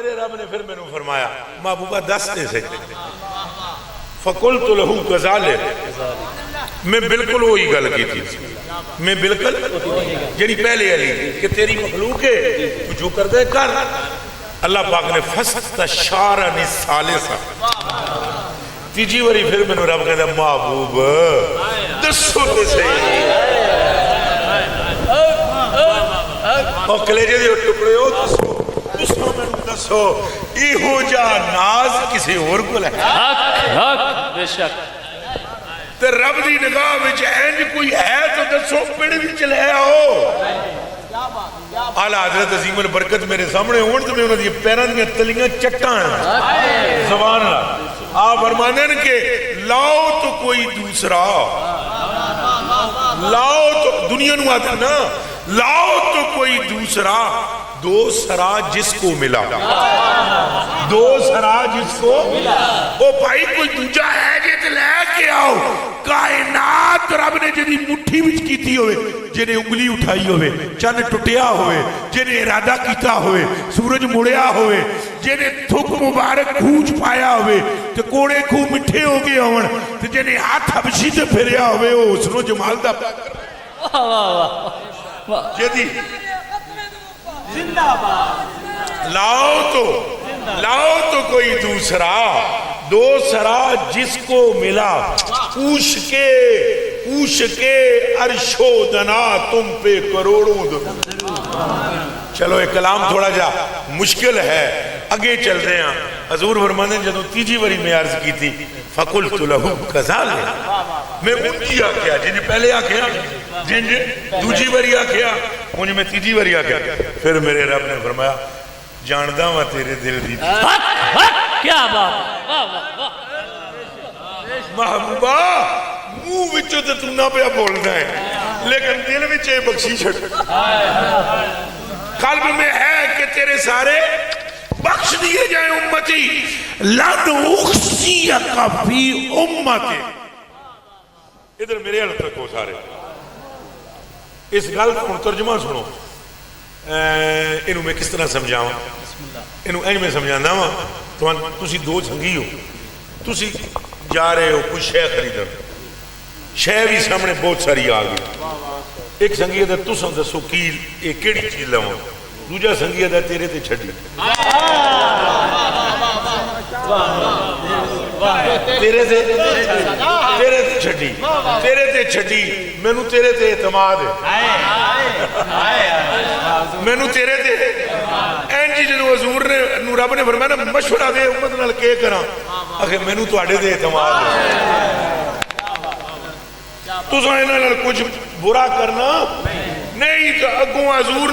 میرے رب نے پھر میں نے فرمایا محبوبہ دس دے سے فَقُلْتُ لَهُ كَذَلِكَ میں بالکل وہی گل کی تھی میں بالکل جنہی پہلے علی کہ تیری مخلوق ہے تو جو کر دے کر اللہ پاک نے فَسْتَشَارَنِ الثَّالِثَ تیجی وری پھر میں نے رب کہتا محبوب دسو دے سے اور کلیجے دے ٹکڑے ہو دسو میں نے دسو ایہو جا ناز کسی اور کو لے حق بے شک تے رب دی نگاہ وچ اینج کوئی ہے تو دسو پڑ بھی چلے آؤ اعلیٰ حضرت عظیم البرکت میرے سامنے ہون تو میں انہوں نے پیران دیا تلیاں چٹاں ہیں زبان اللہ آپ فرمانے ہیں کہ لاؤ تو کوئی دوسرا لاؤ تو دنیا نو آتا نا لاؤ تو کوئی دوسرا دوسرا جس کو ملا دوسرا جس کو او بھائی کوئی دوجہ ہے جیت لے کے آؤ کائنات رب نے جنہی مٹھی وچ کیتی ہوئے جنہیں انگلی اٹھائی ہوئے چند ٹٹیا ہوئے جنہیں ارادہ کیتا ہوئے سورج مڑیا ہوئے جنہیں تھک مبارک کھوچ پایا ہوئے تو کوڑے کھو مٹھے ہو گئے ہون تو جنہیں ہاتھ حبشی سے پھریا ہوئے وہ حسن و جمال دا جدی لاؤ تو کوئی دوسرا جس کو ملا پوچھ کے عرش و دنا تم پہ کروڑوں چلو ایک کلام تھوڑا جا مشکل ہے اگے چل رہے ہیں حضور فرمانے جدو تیجی وری میں عرض کی تھی فَقُلْتُ لَهُ كَذَلِكَ میں ان کی آکھیا جنہیں پہلے آکھیا جنہیں دوجی وری آکھیا انہیں میں تیجی وری آکھیا پھر میرے رب نے فرمایا جاندہ ہوا تیرے دل دی کیا بات محبوبہ منہ وچو تے تو نہ پہ بولنا ہے لیکن دل وچے بخشی چھڑ قلب میں ہے کہ تیرے سارے بخش دیے جائیں امتی لَنْ اُخْسِيَكَ فِي اُمَّتِ ادھر میرے حل تک ہو سارے اس گل کا ترجمہ سنو انہوں میں کس طرح سمجھاؤں انہوں اینج میں سمجھانا ہوں تُسی دو جھنگی ہو تُسی جا رہے ہو کچھ شے خریدر شے بھی سامنے بہت ساری آگئی ایک سنگی ہے تو سن دسو کیل ایک کیڑی چیز لوں دوجہ سنگی ہے تیرے تے چھڑی تیرے تے چھڑی میں نو تیرے تے اعتماد ہے میں نو تیرے تے اینجی جنو حضور نے نو رب نے فرمایا نا مشورہ دے امت نال کے کراں اگر میں نو تو آڑے تے اعتماد ہے تو سائنہ نال کچھ برا کرنا نہیں تو اگوں حضور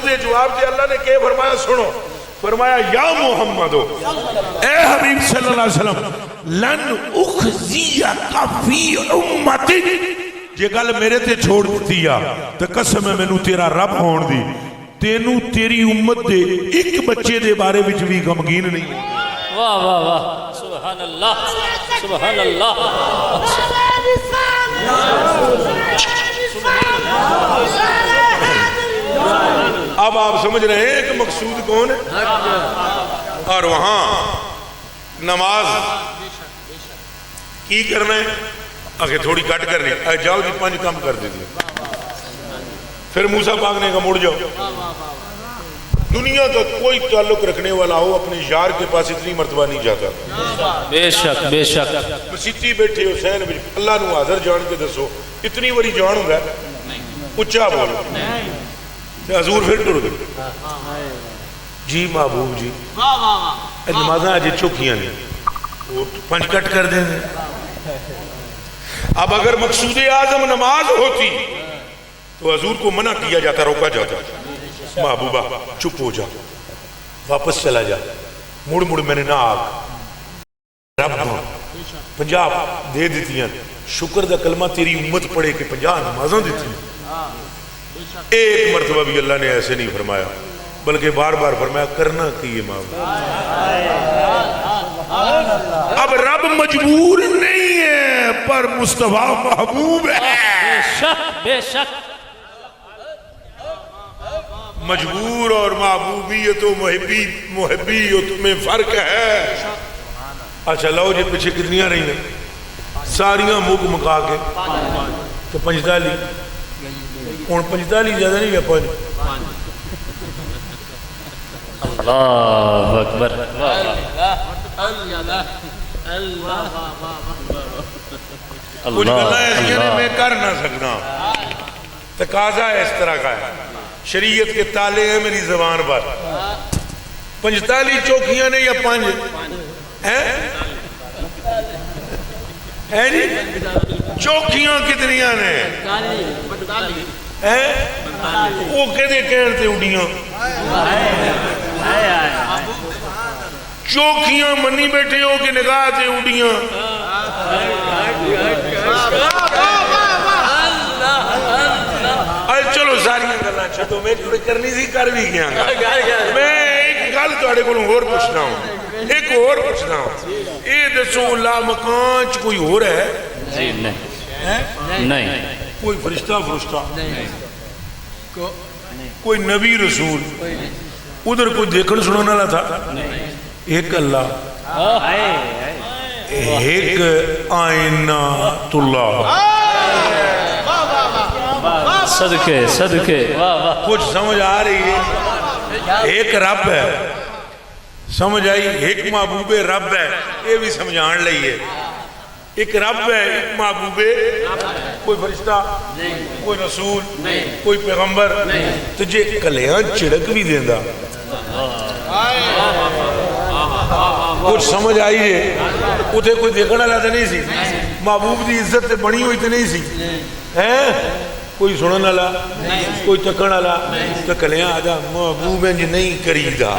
دے جواب دے اللہ نے کہ فرمایا سنو فرمایا یا محمدو اے حبیب صلی اللہ علیہ وسلم لن اخزیک فی امتی یہ گل میرے تے چھوڑ دیا تو قسم ہے میں نو تیرا رب ہون دی تینو تیری امت دے ایک بچے دے بارے وچ بھی غمگین نہیں واہ واہ واہ سبحان اللہ سبحان اللہ اب آپ سمجھ رہے ہیں کہ مقصود کون ہے اور وہاں نماز کی کرنا ہے آگے تھوڑی کٹ کرنی ہے جاؤ جی 5 کام کر دیجئے پھر موسیٰ پاک نے کہا مڑ جاؤ دنیا کا کوئی تعلق رکھنے والا ہو اپنے یار کے پاس اتنی مرتبہ نہیں جاتا بے شک بے شک مسیطی بیٹھے حسین اللہ نو حاضر جان کے دسو اتنی بڑی جان ہوں گا اچھا بولو حضور پھر ٹر گئے جی محبوب جی نمازاں آج چوکیاں نہیں 5 کٹ کر دیں اب اگر مقصود اعظم نماز ہوتی تو حضور کو منع کیا جاتا روکا جاتا محبوبہ چپ ہو جا واپس چلا جا مڑ میں نے نہ آگ رب 50 دے دیتی ہیں شکر دا کلمہ تیری امت پڑھے کہ 50 نمازاں دیتی ہیں ایک مرتبہ بھی اللہ نے ایسے نہیں فرمایا بلکہ بار بار فرمایا کرنا کی امام اب رب مجبور نہیں ہے پر مصطفیٰ محبوب ہے بے شک مجبور اور محبوبیت و محبیت میں فرق ہے. اچھا لو جی پیچھے کتنی رہی ہیں ساریاں مک مکا کے تو 45 ہوں 45 زیادہ نہیں ہے 5 اللہ اکبر. کچھ گلا ایسی ہیں میں کر نہ سکنا تقاضا اس طرح کا ہے شریعت کے تالے ہیں میری زبان پر 45 چوکیاں نے یا 5 ہیں جی چوکیاں کتنیاں نے وہ کہتے کہتے اڑیاں چوکیاں منی بیٹھے ہو کہ نگاہ تے اڑیاں چلو ساری گلاں چھڈو میں کرنی سی کر بھی گیا میں ایک گل تہاڈے کولوں ہور پوچھنا ہوں ایک اور پوچھنا ہوں یہ دسو لا مکان چ کوئی ہور ہے جی نہیں کوئی فرشتہ کوئی نبی رسول ادھر کوئی دیکھن سننے والا تھا ایک اللہ ایک آئینۃ اللہ صدقے کچھ سمجھ آ رہی ہے ایک رب ہے سمجھ آئی ایک محبوب رب ہے یہ بھی سمجھان لئیے ایک رب ہے ایک محبوب کوئی فرشتہ کوئی رسول کوئی پیغمبر تجھے کلیاں چڑک بھی دیندہ کچھ سمجھ آئی ہے اتھے کوئی دیکھنا لاتا نہیں سی محبوب دی عزت تے بنی ہوئی تے نہیں سی کوئی سنن والا کوئی تکن والا تو کلیاں آجا محبوب انج نہیں کریدا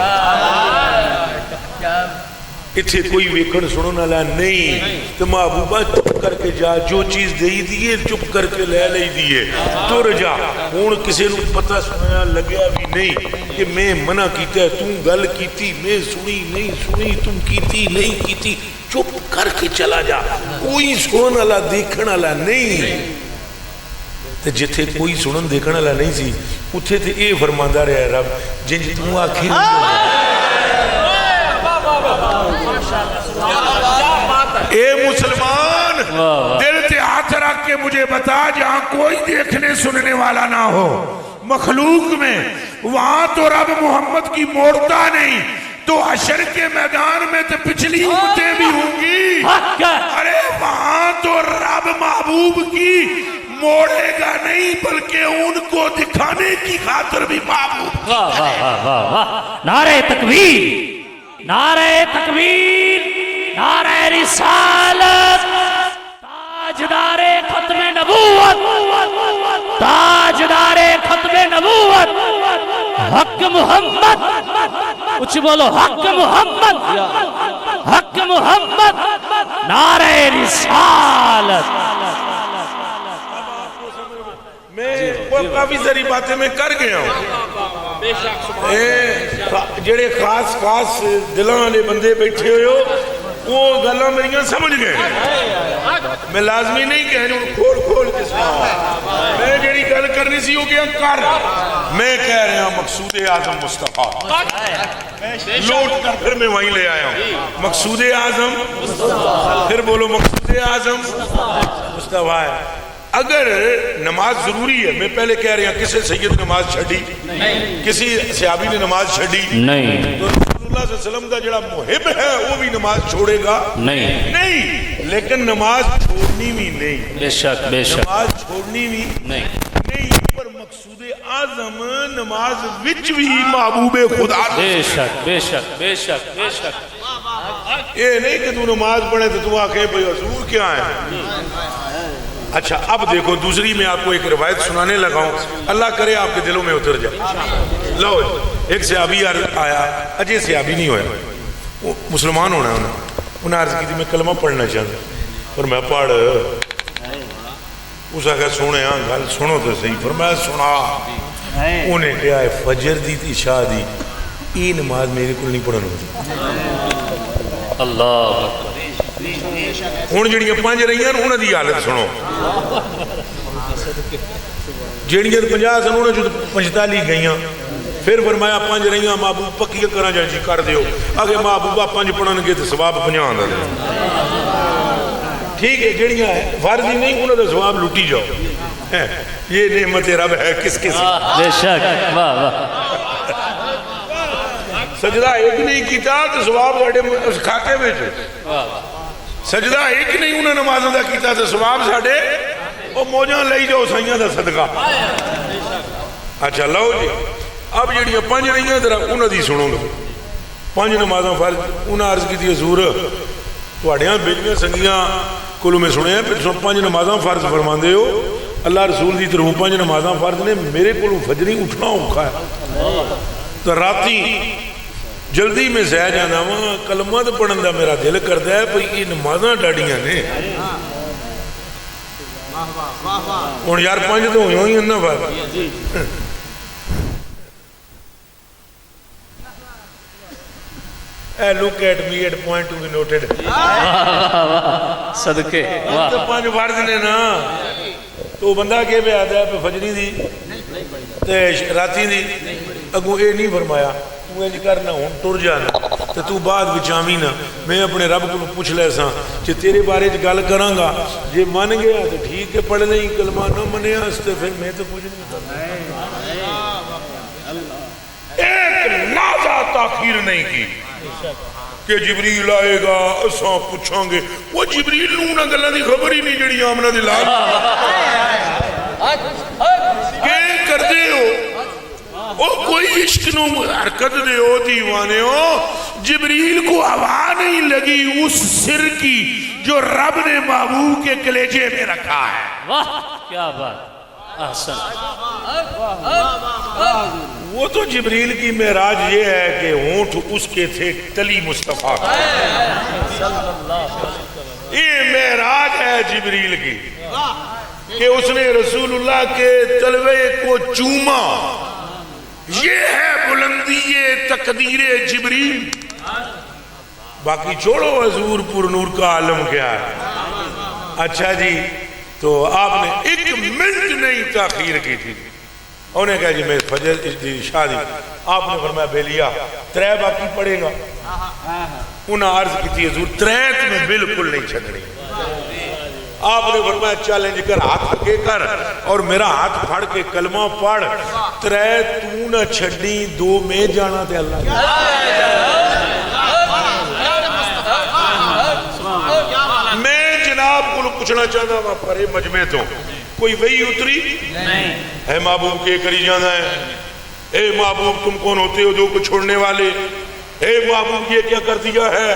اتھے کوئی ویکھن سنن والا نہیں تو محبوبہ چپ کر کے جا جو چیز دئی دیئے چپ کر کے لے لئی دیئے تر جا ہون کسی نو پتہ سنیا لگیا بھی نہیں کہ میں منع کیتا ہے تم گل کیتی میں سنی نہیں سنی تم کیتی نہیں کیتی چپ کر کے چلا جا کوئی سنن والا دیکھن والا نہیں جتھے کوئی سنن دیکھن والا نہیں سی اتھے تے اے فرماندا رہا ہے رب جن توں آخر اے مسلمان دل تے ہاتھ رکھ کے مجھے بتا جہاں کوئی دیکھنے سننے والا نہ ہو مخلوق میں وہاں تو رب محمد کی موڑتا نہیں تو حشر کے میدان میں تو پچھلی امتیں بھی ہوں گی ارے وہاں تو رب محبوب کی موڑے گا نہیں بلکہ ان کو دکھانے کی خاطر بھی محبوب واہ واہ واہ واہ واہ نعرہ تکبیر نعرہ تکبیر نعرہ رسالت تاجدار ختم نبوت تاجدار ختم نبوت حق محمد کچھ بولو حق محمد نعرہ رسالت میں کافی ساری باتیں میں کر گیا ہوں جڑے خاص دلوں والے بندے بیٹھے ہوئے ہو وہ گلاں میریاں سمجھ گئے میں لازمی نہیں کہہ کھول کے سنا میں جڑی گل کرنی سی ہو گیا کر میں کہہ رہا ہوں مقصود اعظم مصطفیٰ لوٹ کر پھر میں وہیں لے آیا ہوں مقصود اعظم پھر بولو مقصود اعظم مصطفیٰ ہے اگر نماز ضروری ہے میں پہلے کہہ رہا ہوں کسی سید نماز چھڑی کسی صحابی نے نماز چھڑی نہیں تو رسول اللہ صلی اللہ علیہ وسلم کا جڑا محب ہے وہ بھی نماز چھوڑے گا نہیں لیکن نماز چھوڑنی بھی نہیں بے شک نماز چھوڑنی بھی نہیں پر مقصود اعظم نماز وچ بھی محبوب خدا بے شک یہ نہیں کہ تو نماز پڑھے تو تو آکھے بھئی حضور کیا ہے اچھا اب دیکھو دوسری میں آپ کو ایک روایت سنانے لگا ہوں اللہ کرے آپ کے دلوں میں اتر جائے لو ایک صحابی آیا اجے صحابی نہیں ہویا وہ مسلمان ہونا ہے انہیں عرض کی تھی میں کلمہ پڑھنا چاہتا اور میں پڑھ اس آگے سونے ہاں گل سنو تو صحیح فرمایا سنا انہیں کہا ہے فجر دی تھی شاہ دی یہ نماز میرے کو نہیں پڑھنا ہوتی اللہ ہون جڑیاں 5 رہیاں انہوں دی حالت سنو جڑیاں 50 سن انہوں جو 45 گئیاں پھر فرمایا 5 رہیاں محبوب پکیاں کرا جائیں جی کر دیو اگے محبوبہ 5 پڑھن گے تو ثواب 50 دا دے ٹھیک ہے جڑیاں فرض ہی نہیں انہوں نے ثواب لوٹی جاؤ یہ نعمت رب ہے کس کے ساتھ بے شک واہ واہ سجدہ ایک نہیں کیتا تو ثواب ساڑھے اس کھاتے میں سجدہ ایک نہیں انہوں نے نمازوں دا کیتا تو ثواب ساڑھے وہ موجاں لئی جاؤ سائیاں دا صدقہ اچھا لو جی اب جڑیاں 5 رہیاں ذرا انہوں دی سنو گے 5 نمازوں فرض انہوں عرض کی تھی حضور توڑیاں بیٹیاں سنگیاں کلو میں سنے ہیں پھر 5 نمازوں فرض فرمان دے ہو اللہ رسول دی طرف 5 نمازوں فرض نے میرے کلو فجری اٹھنا اوکھا ہے تو راتی جلدی میں سہ جانا ہوں کلمہ تو پڑھن دا میرا دل کرتا ہے پر یہ نمازاں ڈاڑیاں نے اور یار 5 تو ہوئی ہیں نا فرض look at me at point to be noted صدقے تو 5 فرض نے نا تو بندہ کے پہ آتا ہے پہ فجری دی راتی دی اگو اے نہیں فرمایا تو یہ کرنا ہوں ٹر جانا تو تو بعد بچامی نا میں اپنے رب کو پوچھ لے ساں کہ تیرے بارے گل کراں گا جے من گیا تو ٹھیک ہے پڑھ لیں کلمہ نہ منیا اس تو پھر میں تو کچھ نہیں کرتا ایک لحظہ تاخیر نہیں کی کہ جبریل آئے گا اساں پوچھاں گے وہ جبریل نوں نہ گلاں دی خبر ہی نہیں جڑی آمنہ دی لال کہ کر دے ہو وہ کوئی عشق نو حرکت دے ہو دیوانے ہو جبریل کو ہوا نہیں لگی اس سر کی جو رب نے محبوب کے کلیجے میں رکھا ہے واہ کیا بات احسن وہ تو جبریل کی معراج یہ ہے کہ ہونٹ اس کے تھے تلی مصطفیٰ یہ معراج ہے جبریل کی کہ اس نے رسول اللہ کے تلوے کو چوما یہ ہے بلندی تقدیر جبریل باقی چھوڑو حضور پر نور کا عالم کیا ہے اچھا جی تو آپ نے 1 منٹ نہیں تاخیر کی تھی انہوں نے کہا جی میں فجر شادی آپ نے فرمایا بیلیا 3 باقی پڑھے گا انہوں نے عرض کی تھی حضور 3 میں بالکل نہیں چھڑنی آپ نے فرمایا چیلنج کر ہاتھ پکے کر اور میرا ہاتھ پھڑ کے کلمہ پڑھ 3 تو نہ چھڑنی 2 میں جانا تے اللہ میں جناب کو پوچھنا چاہتا ہوں پرے مجمع تو کوئی وہی اتری نہیں اے محبوب کے کری جانا ہے اے محبوب تم کون ہوتے ہو جو کو چھوڑنے والے اے محبوب یہ کیا کر دیا ہے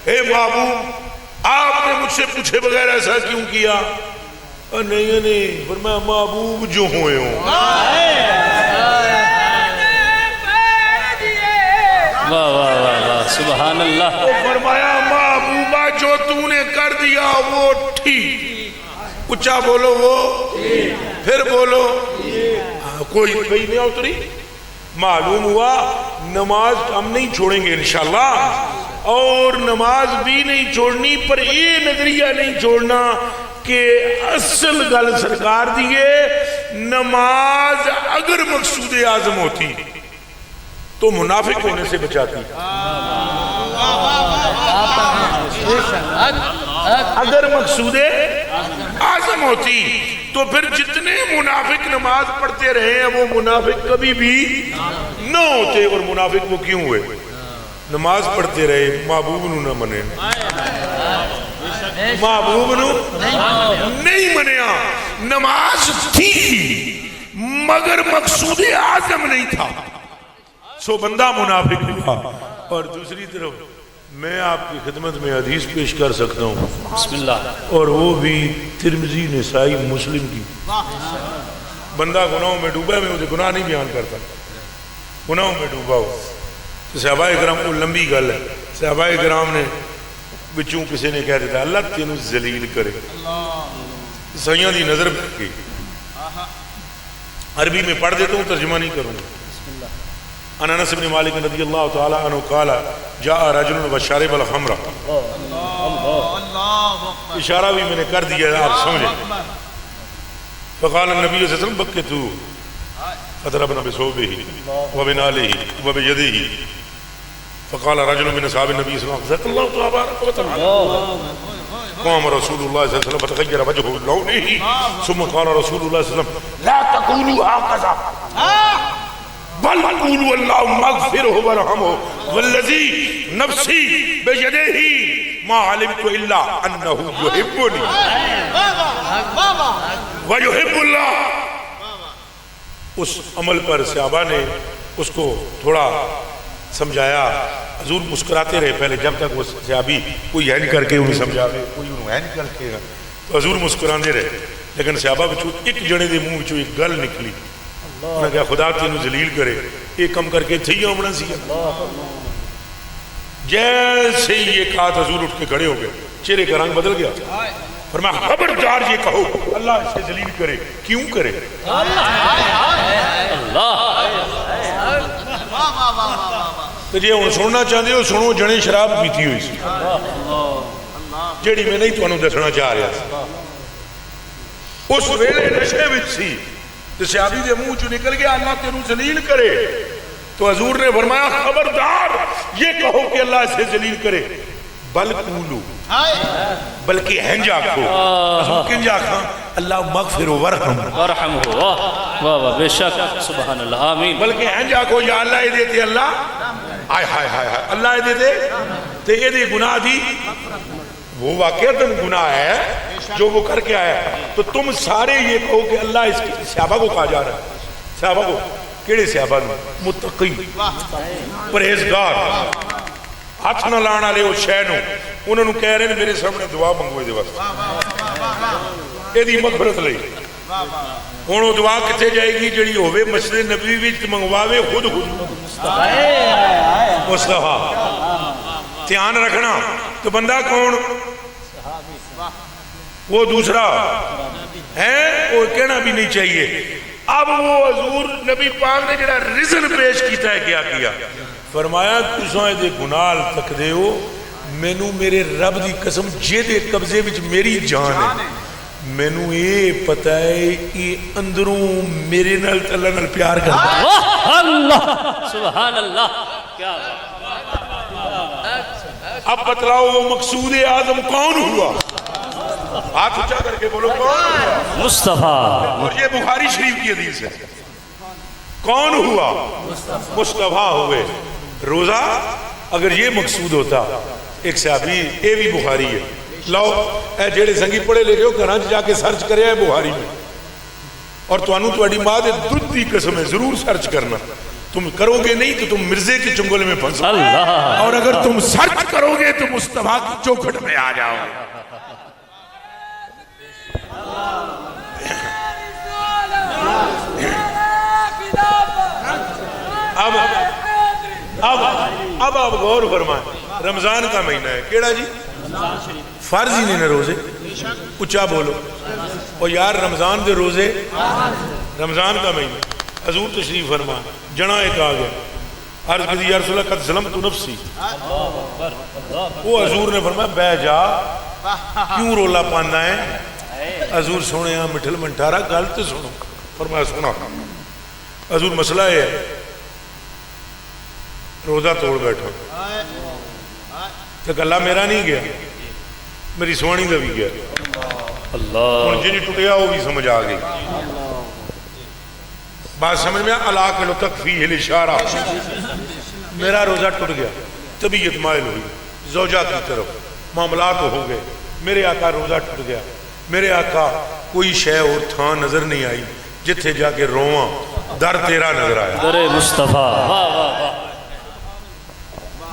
اے محبوب آپ نے مجھ سے پوچھے بغیر ایسا کیوں کیا نہیں فرمایا محبوب جو ہوئے ہوں واہ واہ واہ واہ سبحان اللہ فرمایا محبوبہ جو تو نے کر دیا وہ ٹھیک اچھا بولو وہ پھر بولو کوئی بھئی نہیں اتری معلوم ہوا نماز ہم نہیں چھوڑیں گے انشاءاللہ اور نماز بھی نہیں چھوڑنی پر یہ نظریہ نہیں چھوڑنا کہ اصل گل سرکار دیئے نماز اگر مقصود اعظم ہوتی تو منافق ہونے سے بچاتی اگر مقصود اعظم ہوتی تو پھر جتنے منافق نماز پڑھتے رہے ہیں وہ منافق کبھی بھی نہ ہوتے اور منافق وہ کیوں ہوئے نماز پڑھتے رہے محبوب نو نہ منے محبوب نو نہیں منیا نماز تھی مگر مقصود اعظم نہیں تھا سو بندہ منافق ہوا اور دوسری طرف میں آپ کی خدمت میں حدیث پیش کر سکتا ہوں بسم اللہ اور وہ بھی ترمذی نسائی مسلم کی بندہ گناہوں میں ڈوبا ہے میں اسے گناہ نہیں بیان کرتا گناہوں میں ڈوبا ہو تو صحابہ اکرام کو لمبی گل ہے صحابہ اکرام نے بچوں کسی نے کہہ دیتا اللہ تینوں ذلیل کرے سیاں دی نظر پہ گئی عربی میں پڑھ دیتا ہوں ترجمہ نہیں کروں گا انس بن مالک رضی اللہ تعالی عنہ قال جاء رجل وشرب الخمر اشارہ بھی میں نے کر دیا آپ سمجھیں فقال النبی صلی اللہ علیہ وسلم بکتو فضربنا بثوبه وبناله وبيده فقال رجل من اصحاب النبي صلى الله عليه وسلم ذاك الله تبارك وتعالى قام رسول الله صلى الله عليه وسلم فتغير وجهه لونه ثم قال رسول الله صلى الله عليه وسلم لا تقولوا هكذا بل قولوا اللهم اغفره وارحمه والذي نفسي بيده ما علمت الا انه يحبني ويحب الله. اس عمل پر صحابہ نے اس کو تھوڑا سمجھایا. حضور مسکراتے رہے پہلے جب تک وہ صحابی کوئی ہینڈ کر کے انہیں سمجھاوے کوئی انہیں ہینڈ کر کے تو حضور مسکراندے رہے. لیکن صحابہ بچوں ایک جنے دے منہ وچوں ایک گل نکلی. انہوں نے کہا خدا تینوں ذلیل کرے ایک کم کر کے تھی ہونا سی. جیسے ہی یہ کہا حضور اٹھ کے کھڑے ہو گئے چہرے کا رنگ بدل گیا. فرمایا خبردار یہ کہو اللہ اسے ذلیل کرے. کیوں کرے؟ تو جی ہوں سننا چاہتے ہو سنو. جنے شراب پیتی ہوئی سی جیڑی میں نہیں تمہیں دسنا چاہ رہا سی. اس ویلے نشے وچ سی تو صحابی دے منہ چوں نکل گیا اللہ تینوں ذلیل کرے. تو حضور نے فرمایا خبردار یہ کہو کہ اللہ اسے ذلیل کرے. بل قولو بلکہ ہنج آکھو. حضور کنج آکھاں اللہ مغفر ورحم ورحم ہوا. واہ واہ بے شک سبحان اللہ آمین. بلکہ ہنج آکھو یا اللہ یہ دیتے اللہ آئے ہائے ہائے ہائے اللہ یہ دیتے تو یہ دے گناہ دی وہ واقعتاً گناہ ہے جو وہ کر کے آیا. تو تم سارے یہ کہو کہ اللہ اس کی صحابہ کو کہا جا رہا ہے. صحابہ کو کیڑے صحابہ نے؟ متقی پرہیزگار ہاتھ نہ لانا لے وہ شے نو. انہوں نے کہہ رہے ہیں میرے سامنے دعا منگوئے دے وقت یہ دی مغفرت لئی. ہوں وہ دعا کتے جائے گی جڑی ہوئے مسجد نبوی وچ منگواوے خود مصطفیٰ. دھیان رکھنا تو بندہ کون؟ وہ دوسرا ہے وہ کہنا بھی نہیں چاہیے. اب وہ حضور نبی پاک نے جڑا رزن پیش کیتا ہے کیا فرمایا تساں دے گناہ تک دے ہو مینوں میرے رب دی قسم جے دے قبضے وچ میری جان ہے مینوں یہ پتہ ہے یہ اندروں میرے نال اللہ نال پیار کرتا ہے. اللہ سبحان اللہ. کیا اب بتلاؤ وہ مقصود اعظم کون ہوا؟ ہاتھ اونچا کر کے بولو کون ہوا؟ مصطفیٰ. اور یہ بخاری شریف کی حدیث ہے. کون ہوا؟ مصطفیٰ ہوئے. روزہ اگر یہ مقصود ہوتا ایک صحابی اے بھی بخاری ہے لاؤ اے جیڑے سنگی پڑھے لے ہو گھراں جا کے سرچ کرے ہے بخاری میں اور تانوں تہاڈی ماں دے دودھ دی قسم ہے ضرور سرچ کرنا. تم کرو گے نہیں تو تم مرزے کے چنگل میں پھنسو اور اگر تم سرچ کرو گے تو مصطفیٰ کی چوکھٹ میں آ جاؤ گے. اب آپ غور فرمائیں. رمضان کا مہینہ ہے کیڑا جی؟ فرض ہی نہیں روزے. اچھا بولو اور یار رمضان دے روزے رمضان کا مہینہ. حضور تشریف فرمائیں جنا ایک آ گیا عرض کی یا رسول اللہ قد ظلمت نفسی. وہ حضور نے فرمایا بہ جا کیوں رولا پانا ہے؟ حضور سونے مٹھل منٹارا گل تو سنو. فرمایا سنا. حضور مسئلہ ہے روزہ توڑ بیٹھا تو گلا میرا نہیں گیا میری سوانی کا بھی گیا. اللہ جی ٹوٹیا وہ بھی سمجھ آ گئی. بات سمجھ میں علاق لو تکفی الاشارہ. میرا روزہ ٹوٹ گیا طبیعت مائل ہوئی زوجہ کی طرف معاملات ہو گئے. میرے آقا روزہ ٹوٹ گیا. میرے آقا کوئی شے اور تھان نظر نہیں آئی جتھے جا کے رواں در تیرا نظر آیا. در مصطفیٰ.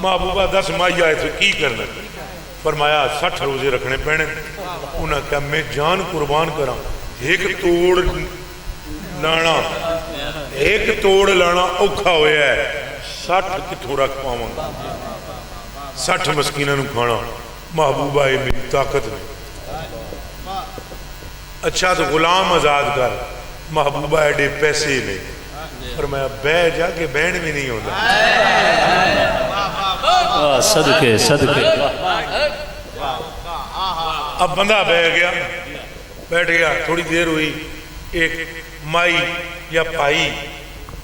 محبوبہ 10 مائی آئے تھے کی کرنا؟ فرمایا 60 روزے رکھنے پینے. انہاں کہا میں جان قربان کراں ایک توڑ لانا اوکھا ہویا ہے 60 کتھوں رکھ پاواں گا 60 مسکیناں نوں کھانا. محبوبہ اے میری طاقت نہیں. اچھا تو غلام آزاد کر. محبوبہ ایڈے پیسے نہیں. فرمایا بہ جا کے بہن بھی نہیں ہوتا. صدقے صدقے. اب بندہ بیٹھ گیا تھوڑی دیر ہوئی ایک مائی یا پائی